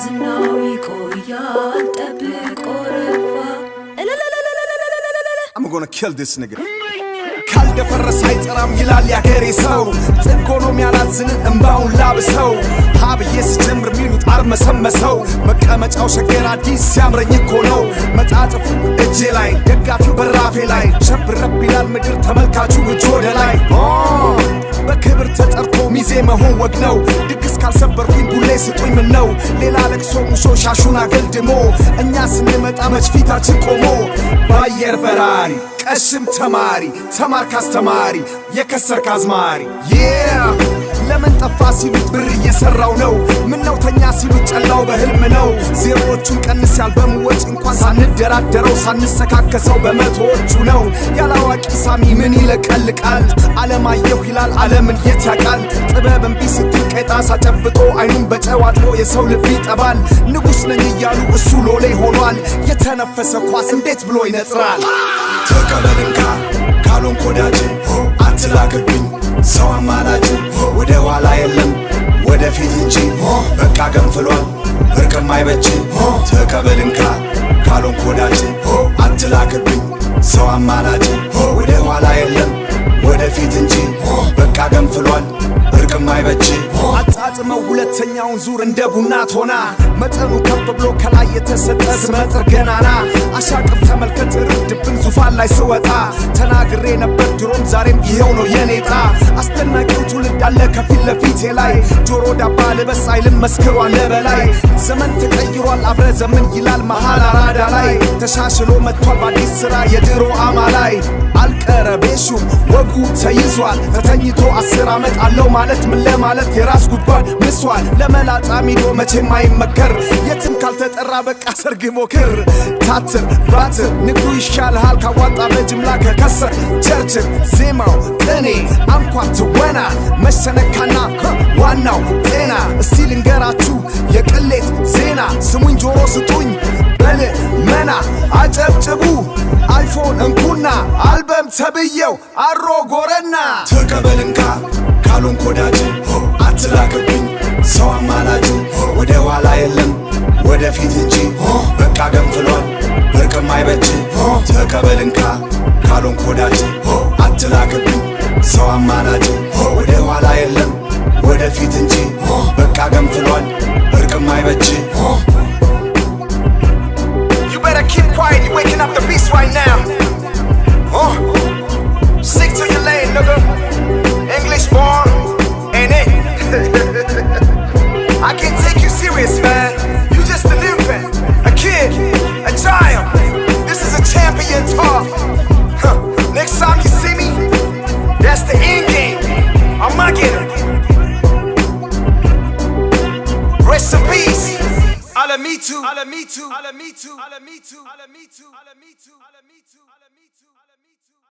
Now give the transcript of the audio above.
ዝናዊ ቆያል ጠብቆ ረፋ I'm gonna kill this nigga ካልደፈረስ አይጠራም ይላል ያገሬ ሰው ጥንቆኖም ያላዝንን እንባውን ላብሰው ሀብዬ ስጀምር ሚሉት አርመሰመሰው መቀመጫው ሸገር አዲስ ሲያምረኝ እኮ ነው መጣጥፉ እጄ ላይ ደጋፊው በራፌ ላይ ሸብረብ ይላል ምድር ተመልካቹ እጅ ወደ ላይ በክብር ተጠርቶ ሚዜ መሆን ወግ ነው ድግስ ካልሰበርኩኝ ቡሌ ስጡኝ ምን ነው ሌላ ለቅሶ ሙሾ ሻሹን አገልድሞ እኛ ስንመጣ መች ፊታችን ቆሞ ባየር በራሪ ቀሽም ተማሪ ተማርክ አስተማሪ የከሰርክ አዝማሪ ለምን ጠፋ ሲሉት ብር እየሰራው ነው ምነው ተኛ ሲሉት ጨላው በህልም ነው ዜሮዎቹን ቀንስ ያልበሙ ወጭ እንኳን ሳንደራደረው ሳንሰካከሰው በመቶዎቹ ነው ያላዋቂ ሳሚ ምን ይለቀልቃል አለማየሁ ይላል ዓለምን የት ያቃል ጥበብ እምቢ ስትል ቀጣ ሳጨብጦ አይኑን በጨዋጥሮ የሰው ልብ ይጠባል ንጉስ ነኝ እያሉ እሱ ሎሌ ሆኗል የተነፈሰ ኳስ እንዴት ብሎ ይነጥራል ተቀበልንካ ካሎን ኮዳጅ አትላክብኝ ሰው አማላጅ ወደ ኋላ የለም ወደፊት እንጂ በቃ ገንፍሏል እርቅም አይበጅ ተቀበልንካ ካሎን ኮዳጅ አትላክብኝ ሰው አማላጅ ወደ ኋላ የለም ወደፊት እንጂ በቃ ገንፍሏል እርቅም አይበጅ አጣጥመው ሁለተኛውን ዙር እንደ ቡና ቶና መጠኑ ከፍ ብሎ ከላይ የተሰጠ ስመጥር ገናና አሻቅብ ተመልከት ርድብን ዙፋን ላይ ስወጣ ተናግሬ ነበር ድሮም ዛሬም ይሄው ነው የኔጣ አስደናቂው ትውልድ አለ ከፊት ለፊቴ ላይ ጆሮ ዳባ ልበስ አይልም መስክሯል በላይ ዘመን ተቀይሯል አብረ ዘመን ይላል መሃል አራዳ ላይ ተሻሽሎ መጥቷል በአዲስ ስራ የድሮ አማላይ አልቀረቤሹም ወጉ ተይዟል ተተኝቶ 10 ዓመት አለው ማለት ምን ለማለት የራስ ጉድጓድ ምሷል ለመላጣ ሚዶ መቼም አይመከር የትም ካልተጠራ በቃ ሰርግ ሞክር ታትር ባትር ንግዱ ይሻልሃል ካዋጣ በጅምላ ከከሰር ቸርችር ዜማው ቅኔ አንኳር ትወና መሰነካና ዋናው ጤና እስቲ ልንገራችሁ የቅሌት ዜና ስሙኝ ጆሮ ስጡኝ በል መና አጨብጭቡ አይፎን እንኩና አልበም ተብየው አሮ ጎረና ተቀበልንካ ካሎን ኮዳጅ አትላክብኝ ሰው አማላጅ ወደ ኋላ የለም ወደፊት እንጂ በቃ ገንፍሏል እርቅም አይበጅ ተቀበልንካ ካሎን ኮዳጅ አትላክብኝ ሰው አማላጅ ወደ ኋላ የለም ወደፊት እንጂ በቃ ገንፍሏል እርቅም አይበጅ You better keep quiet, you waking up the beast right now Stick to your lane, nigga English born, ain't it? I can't take you serious, man You just an infant, a kid, a child This is a champion talk Next time you see me, that's the end game Armageddon Rest in peace Ala me too